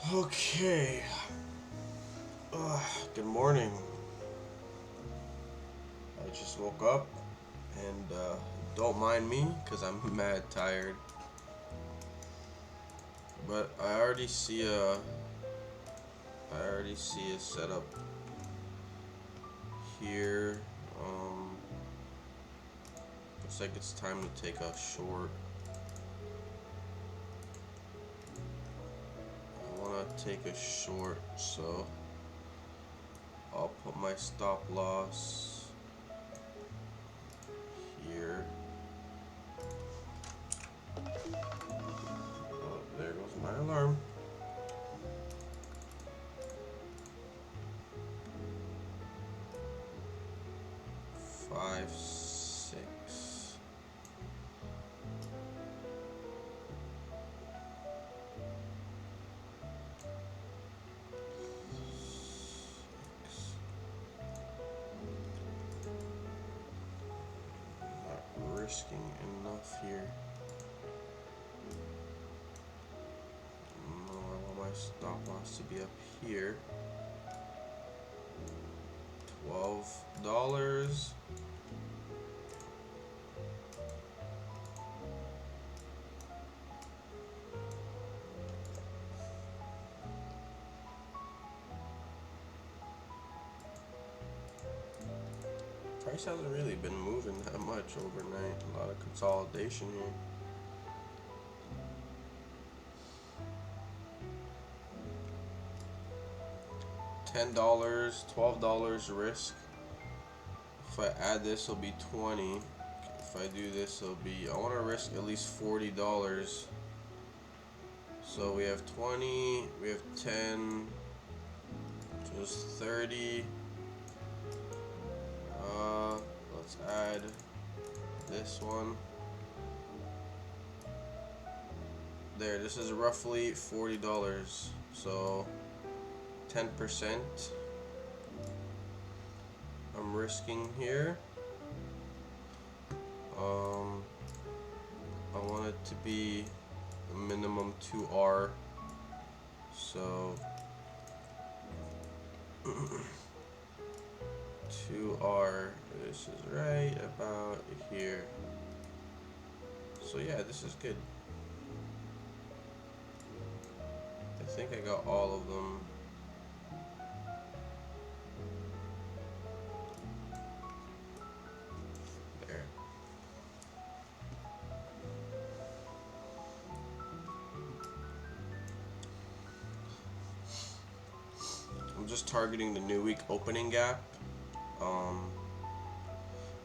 Okay. Good morning. I just woke up and don't mind me because I'm mad tired. But I already see a setup here. Um, Looks like it's time to take a short. I want to take a short, so I'll put my stop loss here. Oh, there goes my alarm. 5, 6. Not risking enough here. No, I want my stop loss to be up here. $12. Price hasn't really been moving that much overnight. A lot of consolidation here. $10, $12 risk. If I add this, it'll be 20. If I do this, it'll be. I want to risk at least $40. So we have 20. We have 10. So it's 30. Let's add this one. There. This is roughly $40. So 10%. I'm risking here. I want it to be a minimum 2R. So 2R. This is right about here. So yeah, this is good. I think I got all of them. There. I'm just targeting the new week opening gap.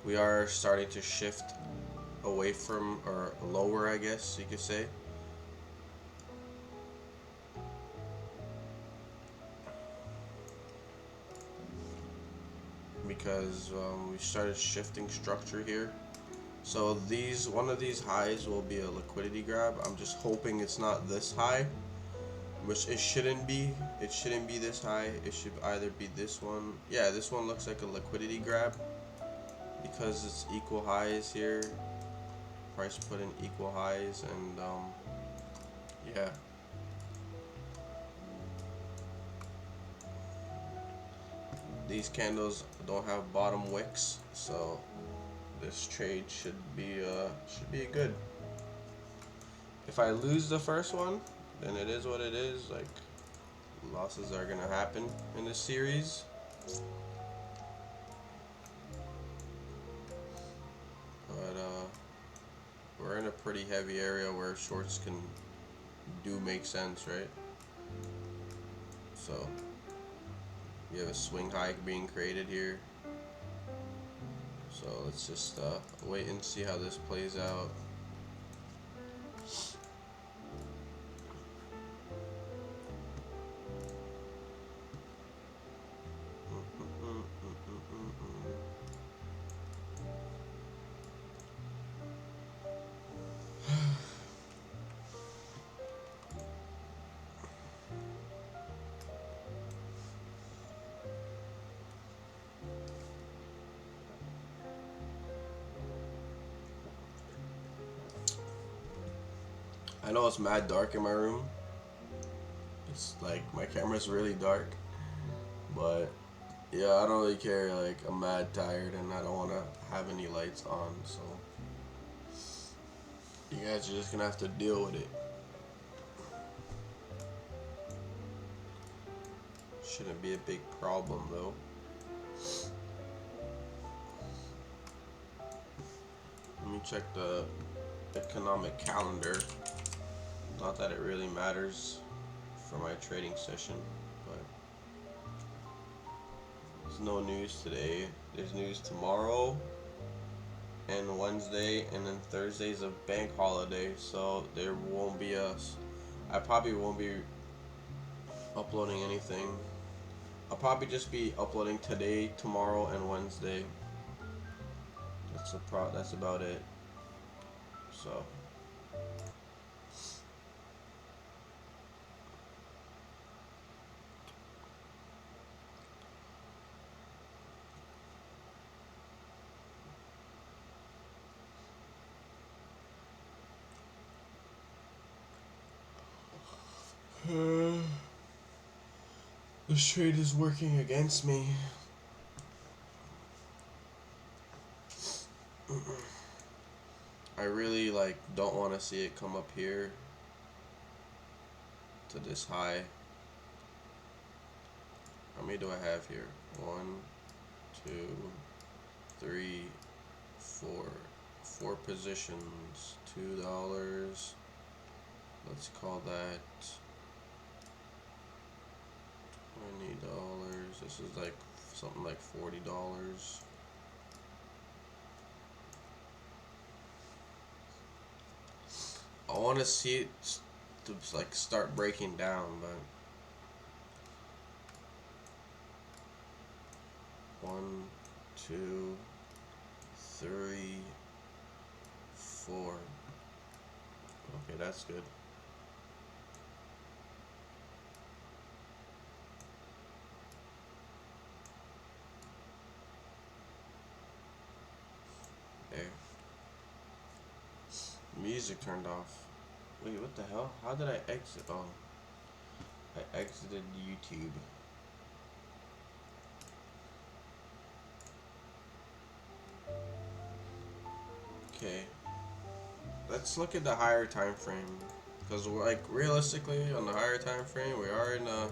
We are starting to shift away from, or lower, I guess you could say. Because we started shifting structure here. So one of these highs will be a liquidity grab. I'm just hoping it's not this high, which it shouldn't be. It shouldn't be this high. It should either be this one. Yeah, this one looks like a liquidity grab because it's equal highs here. Price put in equal highs, and yeah. These candles don't have bottom wicks, so this trade should be good. If I lose the first one, then it is what it is. Like, losses are gonna happen in this series. But we're in a pretty heavy area where shorts do make sense, right? So we have a swing high being created here. So let's just wait and see how this plays out. I know it's mad dark in my room. It's like my camera's really dark, but yeah, I don't really care. Like, I'm mad tired and I don't want to have any lights on, so you guys are just gonna have to deal with it. Shouldn't be a big problem though. Let me check the economic calendar. Not that it really matters for my trading session, but there's no news today. There's news tomorrow and Wednesday, and then Thursday's a bank holiday, so there won't be I probably won't be uploading anything. I'll probably just be uploading today, tomorrow, and Wednesday. That's about it. So this trade is working against me. I really don't want to see it come up here to this high. How many do I have here? 1, 2, 3, 4. 4 positions. $2. Let's call that $20. This is like something like $40. I want to see it to start breaking down, but 1, 2, 3, 4. Okay, that's good. There. Music turned off. Wait, what the hell? How did I exit? Oh, I exited YouTube. Okay, let's look at the higher time frame, because realistically on the higher time frame we are in a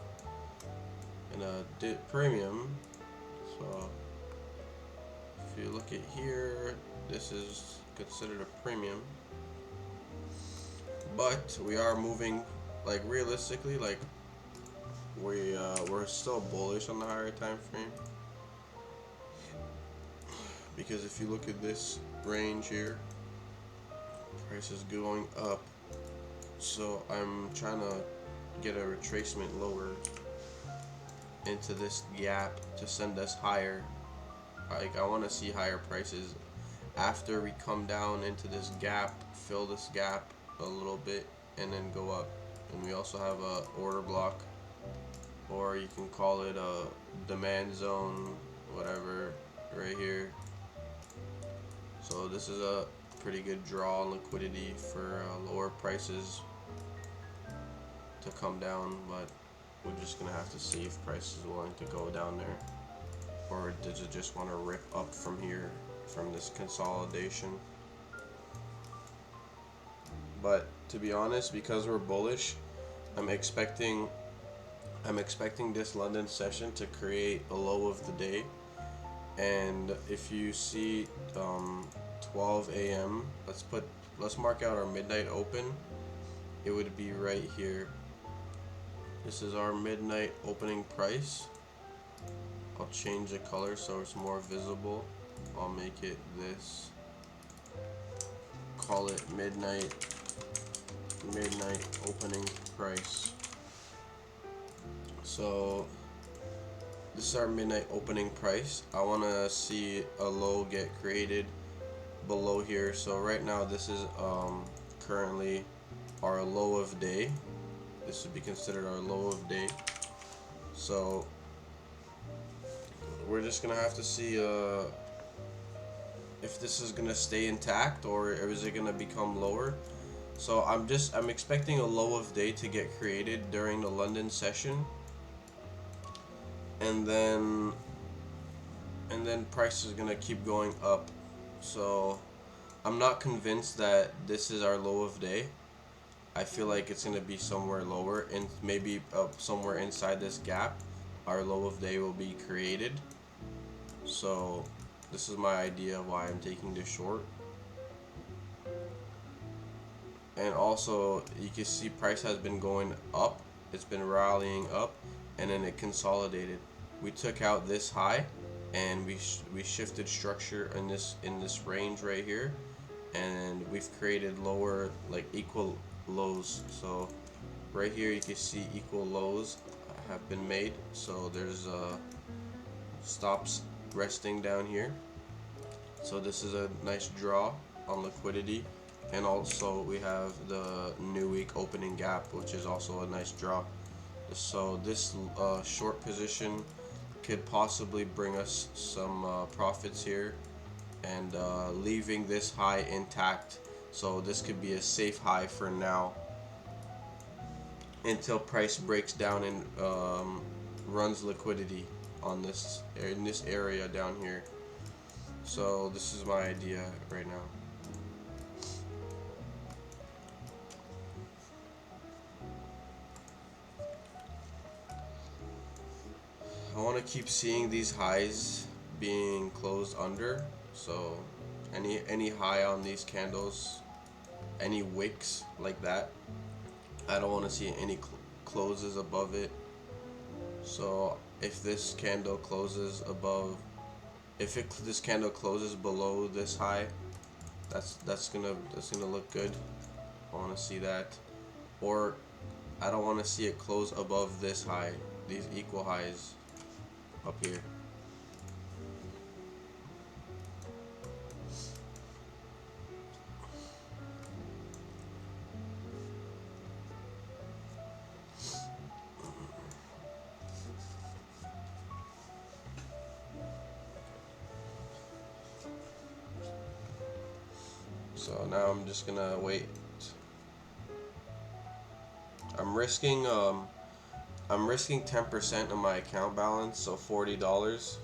dip premium. So if you look at here, this is considered a premium, but we are moving realistically we're still bullish on the higher time frame, because if you look at this range here, price is going up, so I'm trying to get a retracement lower into this gap to send us higher. I want to see higher prices after we come down into this gap, fill this gap a little bit, and then go up. And we also have a order block, or you can call it a demand zone, whatever, right here. So this is a pretty good draw on liquidity for lower prices to come down, but we're just gonna have to see if price is willing to go down there, or does it just want to rip up from here, from this consolidation. But to be honest, because we're bullish, I'm expecting this London session to create a low of the day. And if you see 12 a.m., let's mark out our midnight open. It would be right here. This is our midnight opening price. I'll change the color so it's more visible. I'll make it this. Call it midnight opening price. So this is our midnight opening price. I want to see a low get created below here. So right now this is currently our low of day. This would be considered our low of day. So we're just gonna have to see if this is gonna stay intact, or is it gonna become lower. So I'm expecting a low of day to get created during the London session, and then price is gonna keep going up. So I'm not convinced that this is our low of day. I feel like it's gonna be somewhere lower, and maybe somewhere inside this gap, our low of day will be created. So this is my idea of why I'm taking this short. And also you can see price has been going up, it's been rallying up, and then it consolidated. We took out this high, and we shifted structure in this range right here, and we've created lower, like, equal lows. So right here you can see equal lows have been made. So there's stops resting down here. So this is a nice draw on liquidity. And also we have the new week opening gap, which is also a nice draw. So this short position could possibly bring us some profits here, and leaving this high intact. So this could be a safe high for now until price breaks down and runs liquidity on this in this area down here. So this is my idea right now. I want to keep seeing these highs being closed under. So any high on these candles, any wicks like that, I don't want to see any closes above it. So if this candle closes above, this candle closes below this high, that's gonna look good. I want to see that. Or I don't want to see it close above this high, these equal highs up here. So now I'm just gonna wait. I'm risking 10% of my account balance, so $40.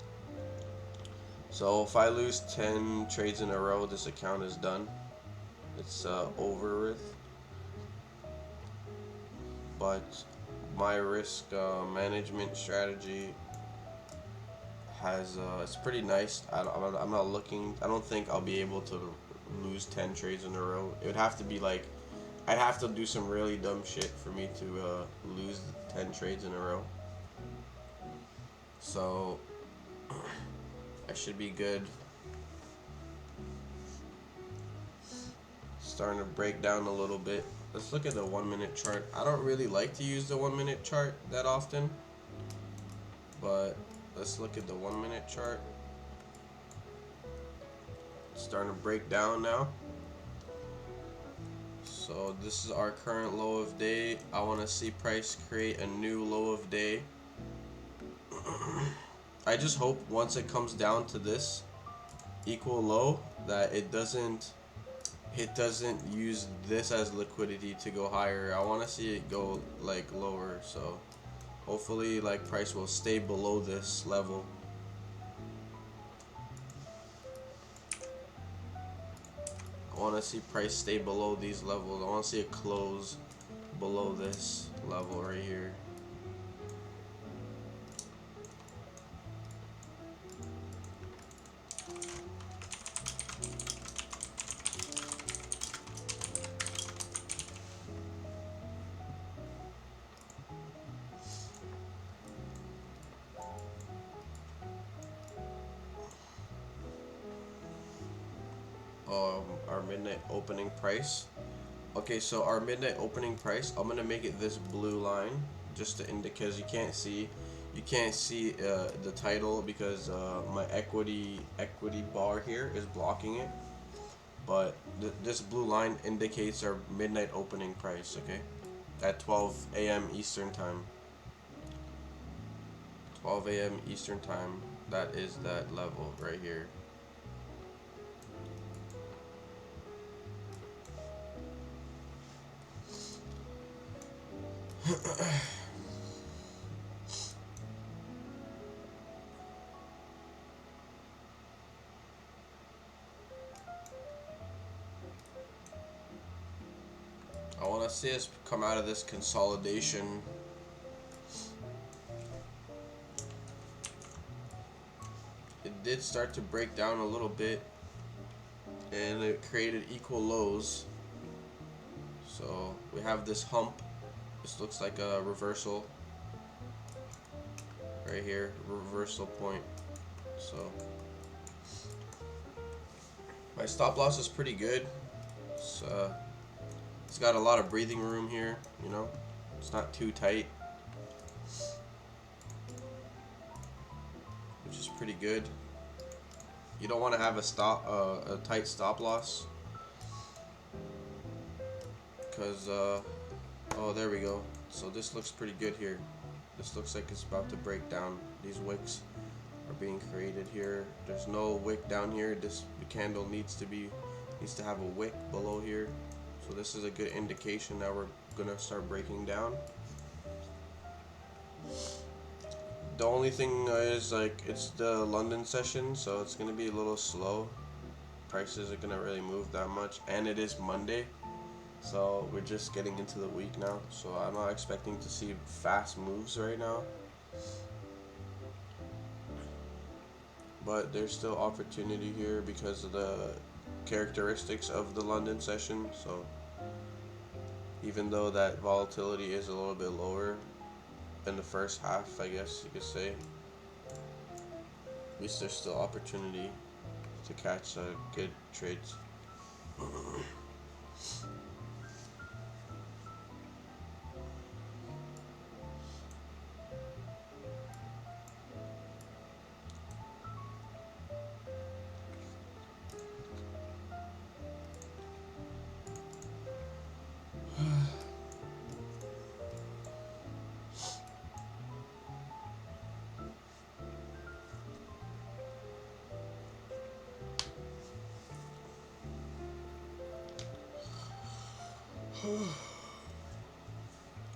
So if I lose 10 trades in a row, this account is done. It's over with. But my risk management strategy has it's pretty nice. I'm not looking. I don't think I'll be able to lose 10 trades in a row. It would have to be like, I'd have to do some really dumb shit for me to lose 10 trades in a row. So I should be good. Starting to break down a little bit. Let's look at the 1 minute chart. I don't really like to use the 1 minute chart that often, but let's look at the 1 minute chart. It's starting to break down now. So this is our current low of day. I want to see price create a new low of day. I just hope once it comes down to this equal low that it doesn't use this as liquidity to go higher. I want to see it go like lower. So hopefully, like, price will stay below this level. I want to see price stay below these levels. I want to see it close below this level right here. Our midnight opening price. Okay, so our midnight opening price, I'm gonna make it this blue line just to indicate, because you can't see the title because my equity bar here is blocking it. But this blue line indicates our midnight opening price. Okay, at 12 a.m. Eastern time. 12 a.m. Eastern time. That is that level right here. I want to see us come out of this consolidation. It did start to break down a little bit, and it created equal lows. So we have this hump. This looks like a reversal right here, reversal point. So my stop loss is pretty good. It's got a lot of breathing room here, you know. It's not too tight, which is pretty good. You don't want to have a tight stop loss, because oh, there we go. So this looks pretty good here. This looks like it's about to break down. These wicks are being created here. There's no wick down here. The candle needs to have a wick below here. So this is a good indication that we're gonna start breaking down. The only thing is, like, it's the London session, so it's gonna be a little slow. Prices are gonna really move that much, and it is Monday, so we're just getting into the week now. So I'm not expecting to see fast moves right now, but there's still opportunity here because of the characteristics of the London session. So even though that volatility is a little bit lower in the first half, I guess you could say, at least there's still opportunity to catch good trades.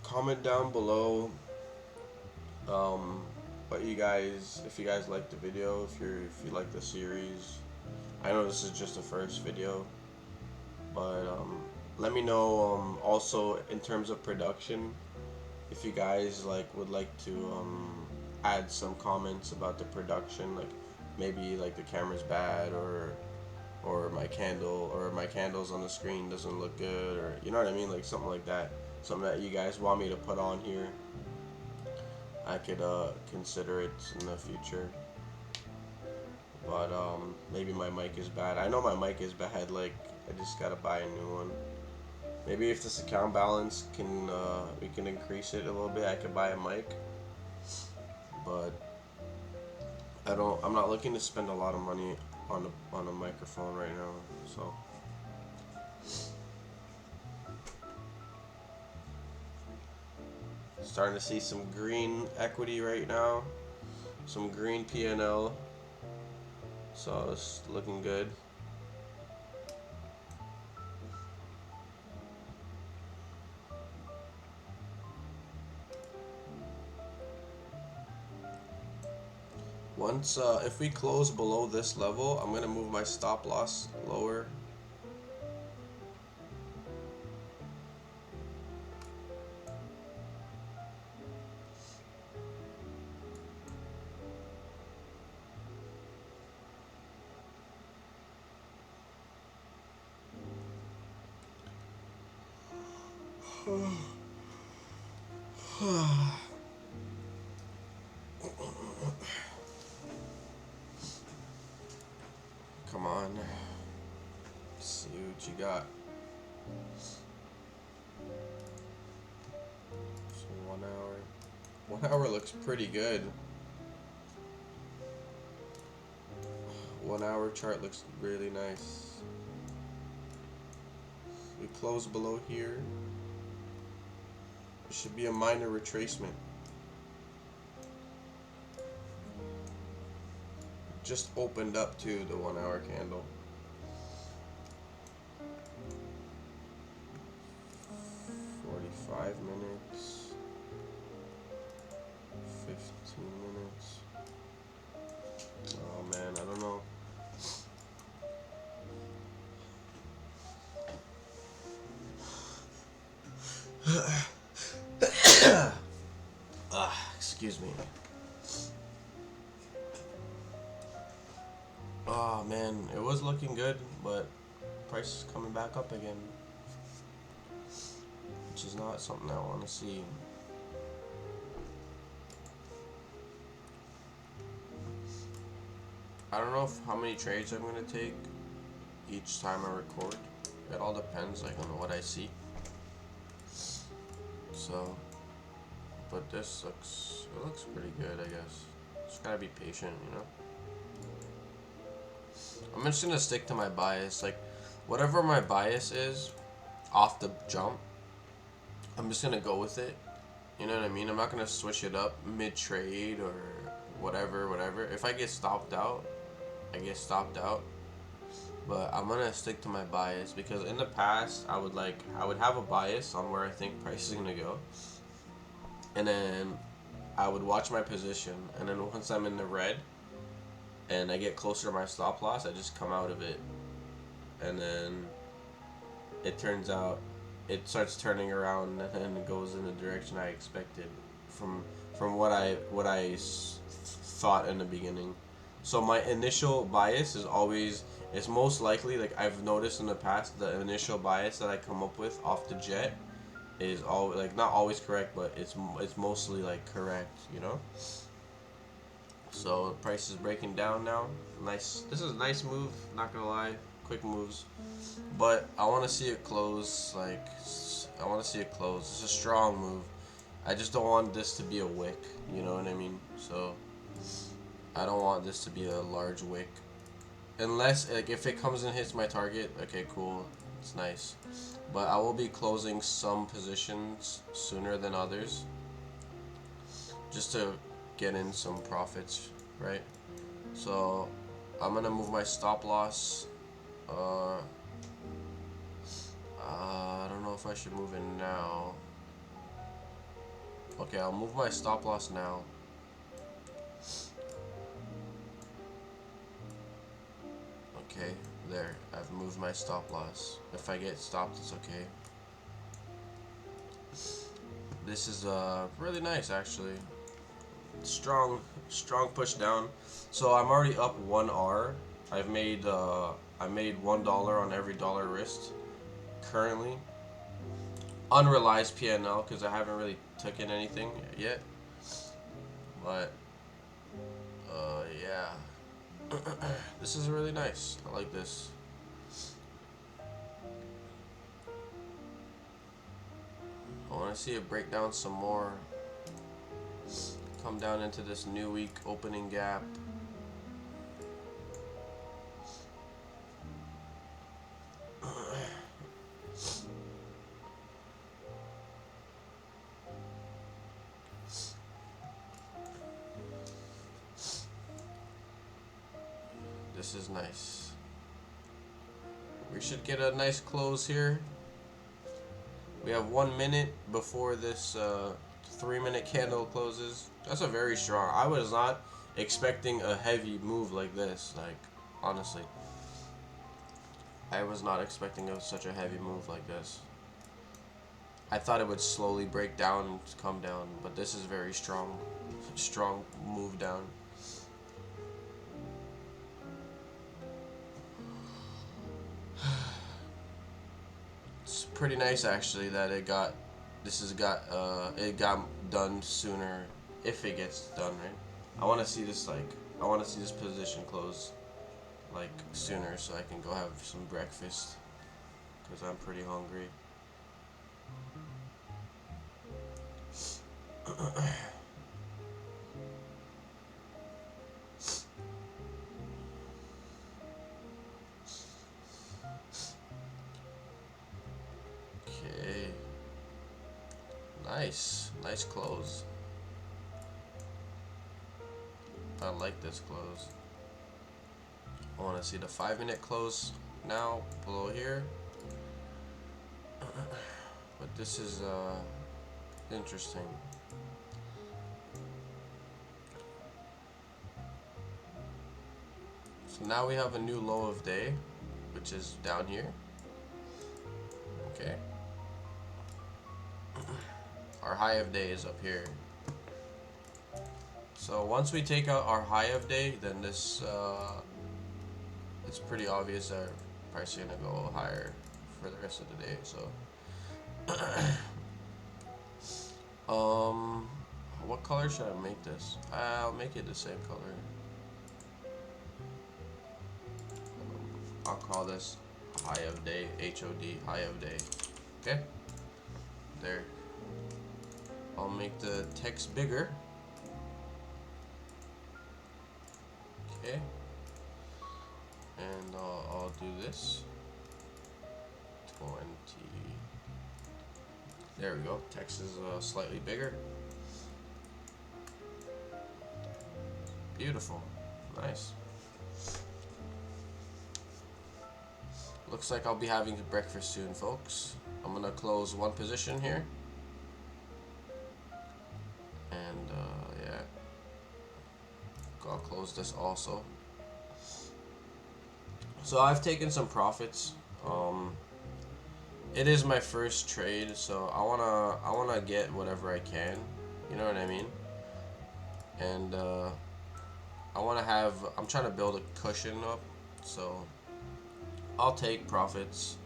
Comment down below what you guys, if you guys like the video, if you like the series. I know this is just the first video, but let me know also in terms of production, if you guys would like to add some comments about the production, like maybe like the camera's bad, or my candles on the screen doesn't look good, or you know what I mean, like something like that, something that you guys want me to put on here. I could consider it in the future. But maybe my mic is bad. I know my mic is bad, like I just gotta buy a new one. Maybe if this account balance can we can increase it a little bit, I could buy a mic. But I'm not looking to spend a lot of money on a microphone right now. So starting to see some green equity right now, some green PNL. So it's looking good. Once, if we close below this level, I'm gonna move my stop loss lower. Come on. Let's see what you got. So 1 hour. 1 hour looks pretty good. 1 hour chart looks really nice. We close below here. It should be a minor retracement. Just opened up to the 1 hour candle. $45 minutes. Excuse me. Oh man, it was looking good, but price is coming back up again, which is not something I want to see. I don't know how many trades I'm gonna take each time I record. It all depends, like, on what I see. So, but this looks pretty good, I guess. Just gotta be patient, you know. I'm just gonna stick to my bias, like, whatever my bias is off the jump, I'm just gonna go with it. You know what I mean? I'm not gonna switch it up mid-trade or whatever. If I get stopped out, I get stopped out. But I'm gonna stick to my bias, because in the past I would have a bias on where I think price is gonna go, and then I would watch my position, and then once I'm in the red and I get closer to my stop loss, I just come out of it, and then it turns out it starts turning around and it goes in the direction I expected from what I thought in the beginning. So my initial bias is always, it's most likely, like I've noticed in the past, the initial bias that I come up with off the jet is all, like, not always correct, but it's mostly like correct, you know. So the price is breaking down now. Nice. This is a nice move. Not gonna lie, quick moves, but I want to see it close. Like, I want to see it close. It's a strong move. I just don't want this to be a wick. You know what I mean? So I don't want this to be a large wick. Unless, like, if it comes and hits my target, okay, cool, it's nice. But I will be closing some positions sooner than others, just to get in some profits, right? So I'm gonna move my stop loss. I don't know if I should move it now. Okay, I'll move my stop loss now. Okay, there. I've moved my stop loss. If I get stopped, it's okay. This is really nice, actually. Strong push down. So I'm already up 1R. I made $1 on every dollar risked currently. Unrealized PNL, because I haven't really taken anything yet. But yeah. This is really nice. I like this. I want to see it break down some more. Come down into this new week opening gap. This is nice. We should get a nice close here. We have 1 minute before this 3-minute candle closes. That's a very strong. I was not expecting a heavy move like this. Like, honestly, I was not expecting such a heavy move like this. I thought it would slowly break down and come down, but this is very strong move down. It's pretty nice, actually, that it got done sooner, if it gets done, right? I want to see this position close like sooner, so I can go have some breakfast, because I'm pretty hungry. Okay. Nice close. I like this close. I want to see the 5-minute close now below here. But this is interesting. So now we have a new low of day, which is down here. Okay. Our high of day is up here. So once we take out our high of day, then this it's pretty obvious that price is gonna go higher for the rest of the day. So what color should I make this? I'll make it the same color. I'll call this high of day, HOD, high of day. Okay? There. I'll make the text bigger. Okay. And I'll do this. 20. There we go. Text is slightly bigger. Beautiful. Nice. Looks like I'll be having breakfast soon, folks. I'm gonna close one position here. And yeah. I'll close this also. So I've taken some profits. It is my first trade, so I wanna get whatever I can. You know what I mean? And I'm trying to build a cushion up, so I'll take profits.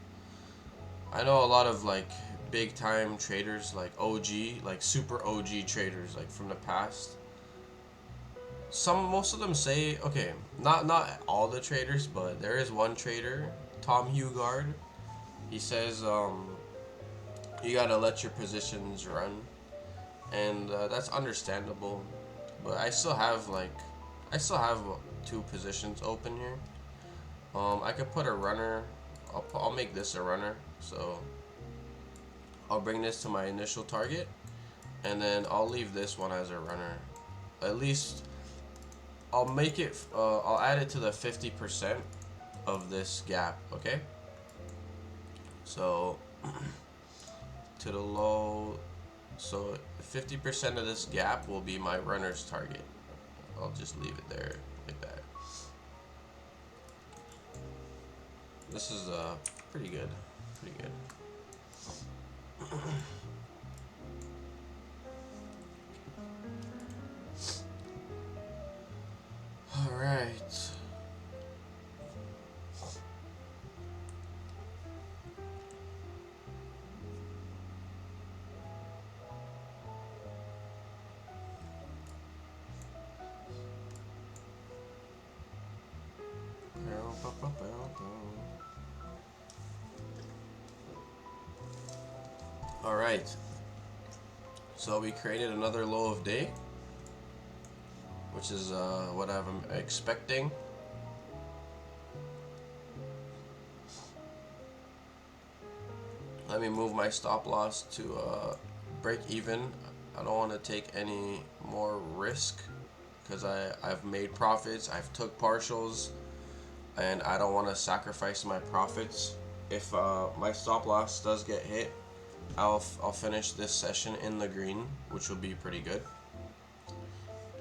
I know a lot of like big time traders, like OG, like super OG traders, like from the past. Most of them say, okay, not all the traders, but there is one trader, Tom Hugard. He says you gotta let your positions run, and that's understandable. But I still have two positions open here. I could put a runner. I'll make this a runner. So I'll bring this to my initial target, and then I'll leave this one as a runner. At least I'll make it. I'll add it to the 50% of this gap. Okay. So to the low. So 50% of this gap will be my runner's target. I'll just leave it there like that. This is pretty good. Pretty good. All right. All right. So we created another low of day, which is what I'm expecting. Let me move my stop loss to break even. I don't want to take any more risk because I've made profits. I've took partials, and I don't want to sacrifice my profits. If my stop loss does get hit, I'll finish this session in the green, which will be pretty good,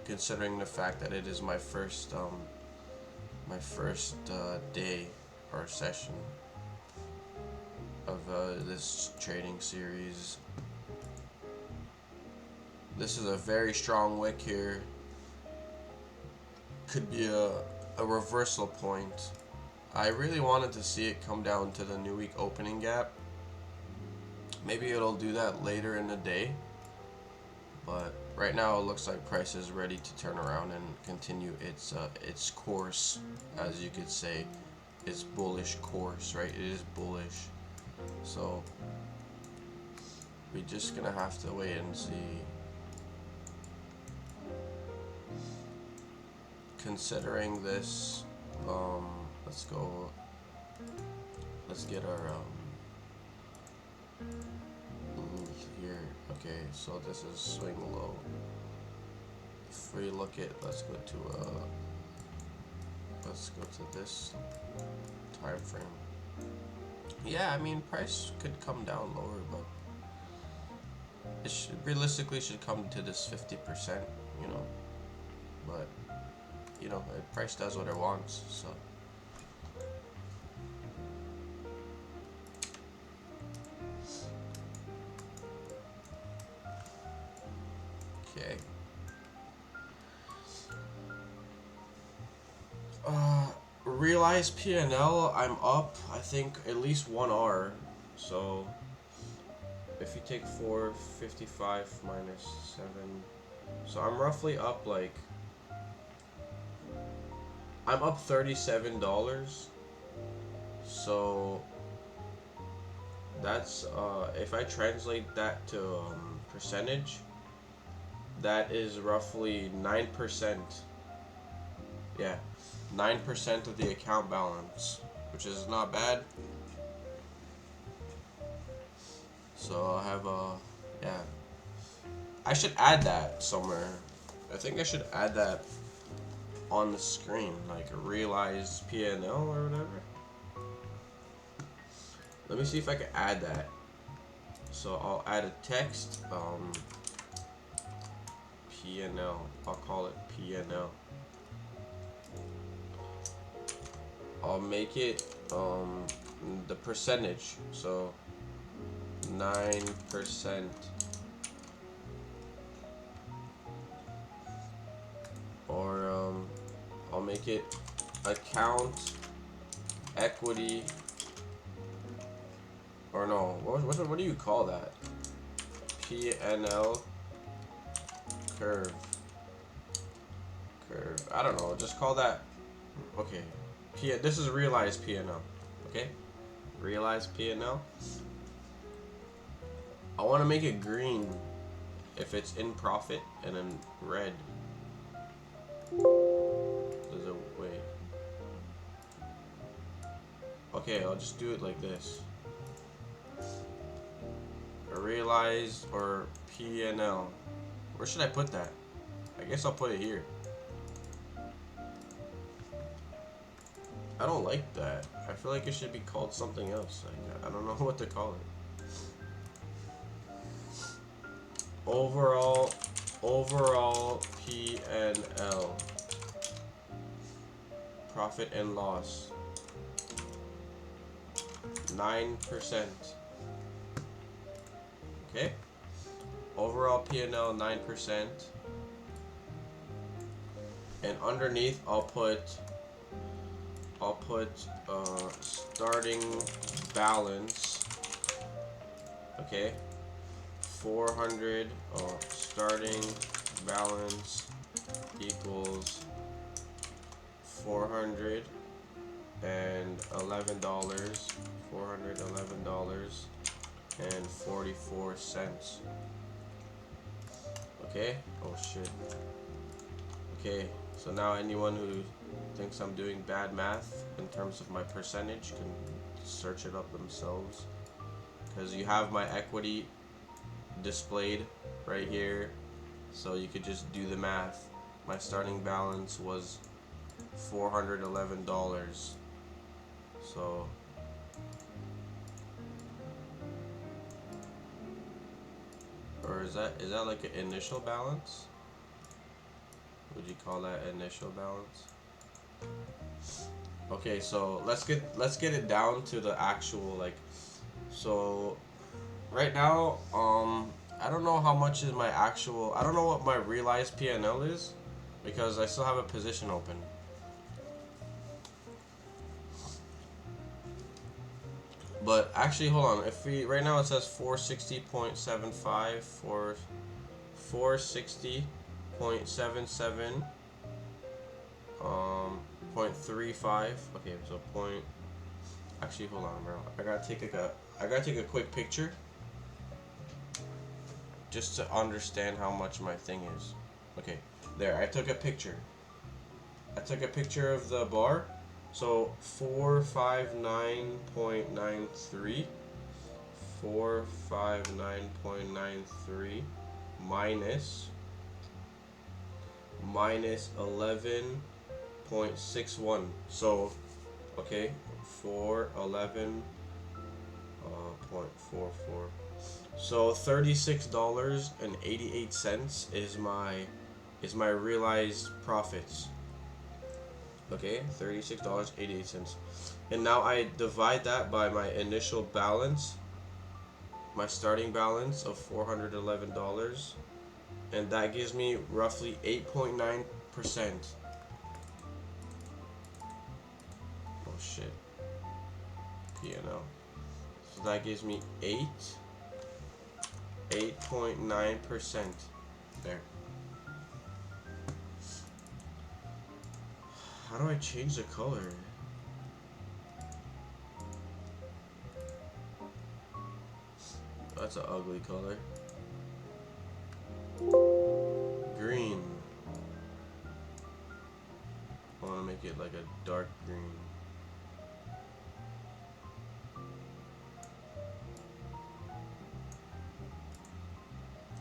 considering the fact that it is my first day or session of this trading series. This is a very strong wick here. Could be a reversal point. I really wanted to see it come down to the new week opening gap. Maybe it'll do that later in the day, but right now it looks like price is ready to turn around and continue its course, as you could say, its bullish course, right? It is bullish, so we're just gonna have to wait and see. Considering this, let's get our here. Okay, so this is swing low. If we look at, let's go to this time frame. Yeah, I mean, price could come down lower, but it realistically should come to this 50%, you know. But you know, price does what it wants, so. Okay. Realized P&L, I'm up, I think, at least 1 R. So, if you take 455 minus 7, so I'm roughly up like, I'm up $37. So, that's, if I translate that to percentage, that is roughly 9%. Yeah, 9% of the account balance, which is not bad. So I have yeah. I should add that somewhere. I think I should add that on the screen, like a realized P&L or whatever. Let me see if I can add that. So I'll add a text, P&L. I'll call it P&L. I'll make it the percentage. So 9%. Or I'll make it account equity. Or no, what do you call that? P&L curve. I don't know. Just call that. Okay. This is realized P&L. Okay. Realized P&L. I want to make it green if it's in profit, and then red. There's a way. Okay, I'll just do it like this. Realized or P&L. Where should I put that? I guess I'll put it here. I don't like that. I feel like it should be called something else. Like, I don't know what to call it. Overall P&L. Profit and loss. 9%. Okay. Overall P&L 9%. And underneath I'll put starting balance. Okay. 400 starting balance equals $411. $411.44. Okay. Oh shit. Okay. So now anyone who thinks I'm doing bad math in terms of my percentage can search it up themselves, because you have my equity displayed right here, so you could just do the math. My starting balance was $411. So or is that like an initial balance? Would you call that initial balance? Okay, so let's get it down to the actual, like, so right now, I don't know how much is my actual, I don't know what my realized P&L is, because I still have a position open. But actually, hold on, if we, right now it says 460.75 for 460.77 0.35. Okay, so point. Actually, hold on, bro. I gotta take a quick picture just to understand how much my thing is. Okay, there. I took a picture. I took a picture of the bar. So 459.93. 459.93 minus 11.61. So, okay, 411.44. So $36.88 is my realized profits. Okay, $36.88. And now I divide that by my initial balance, my starting balance of $411, and that gives me roughly 8.9%. shit. P&L. So that gives me 8.9% there. How do I change the color? That's an ugly color. Green. I want to make it like a dark green.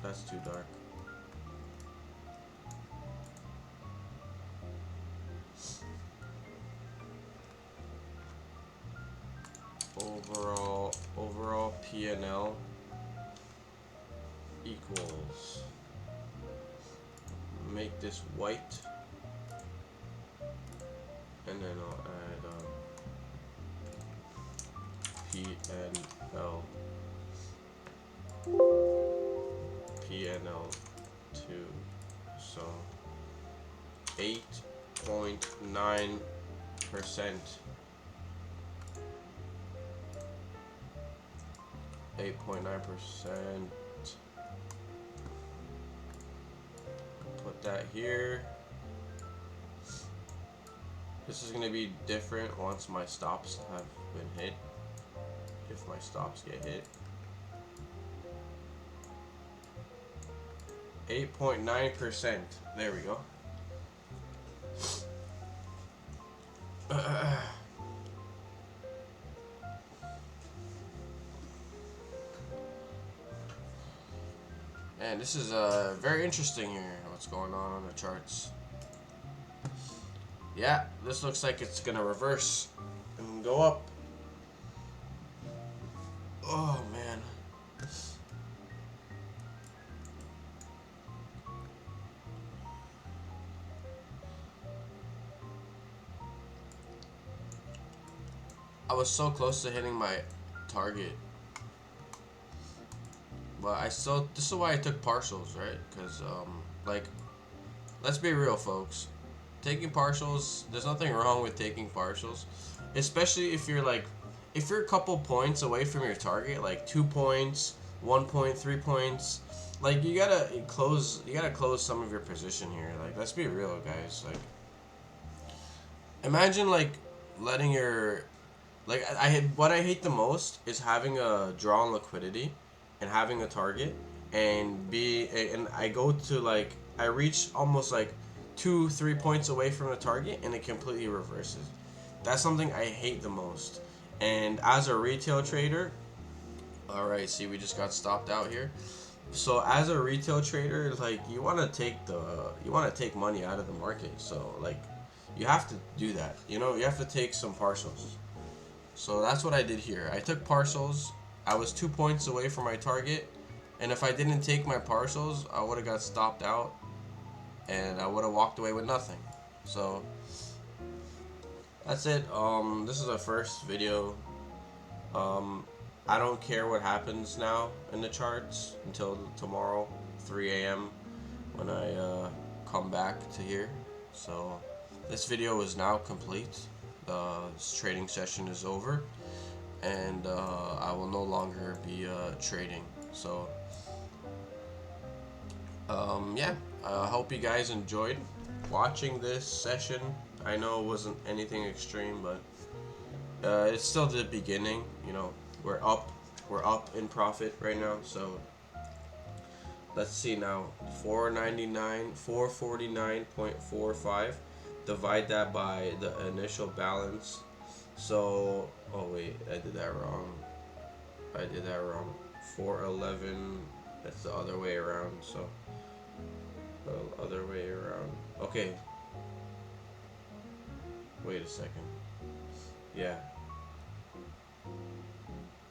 That's too dark. Overall P&L equals, make this white, and then I'll add P&L 2, so 8.9%. 8.9%. Put that here. This is going to be different once my stops have been hit. If my stops get hit. 8.9%. There we go. And this is very interesting here, what's going on the charts. Yeah, this looks like it's gonna reverse and go up. Oh man. I was so close to hitting my target. But I still, this is why I took partials, right? Because, like, let's be real, folks. Taking partials, there's nothing wrong with taking partials. Especially if you're, like, if you're a couple points away from your target, like 2 points, 1 point, 3 points. Like, you gotta close some of your position here. Like, let's be real, guys. Like, imagine, like, letting your, like, what I hate the most is having a draw on liquidity and having a target and I go to, like, I reach almost like 2-3 points away from the target and it completely reverses. That's something I hate the most. And as a retail trader, alright, see, we just got stopped out here. So as a retail trader, like, you want to take money out of the market. So, like, you have to do that, you know, you have to take some partials. So that's what I did here. I took partials. I was 2 points away from my target, and if I didn't take my partials, I would have got stopped out, and I would have walked away with nothing. So that's it. This is our first video. I don't care what happens now in the charts until tomorrow, 3 a.m. when I come back to here. So this video is now complete. This trading session is over, and I will no longer be trading. So yeah, I hope you guys enjoyed watching this session. I know it wasn't anything extreme, but it's still the beginning. You know, we're up in profit right now. So let's see now, 449.45. Divide that by the initial balance. So, oh wait, I did that wrong. 411, that's the other way around. So, the other way around. Okay. Wait a second. Yeah.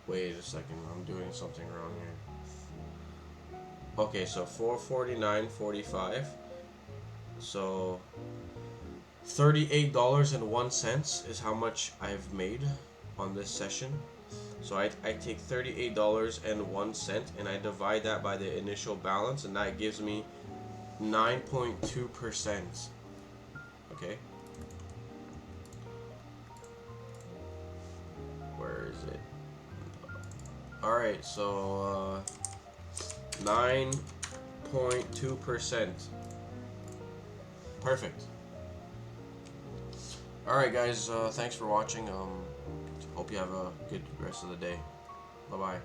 Wait a second, I'm doing something wrong here. Okay, so 449.45. So $38.01 is how much I've made on this session. So I take $38.01 and I divide that by the initial balance, and that gives me 9.2%. Okay. it? Alright, so 9.2%. Perfect. Alright guys, thanks for watching. Hope you have a good rest of the day. Bye bye.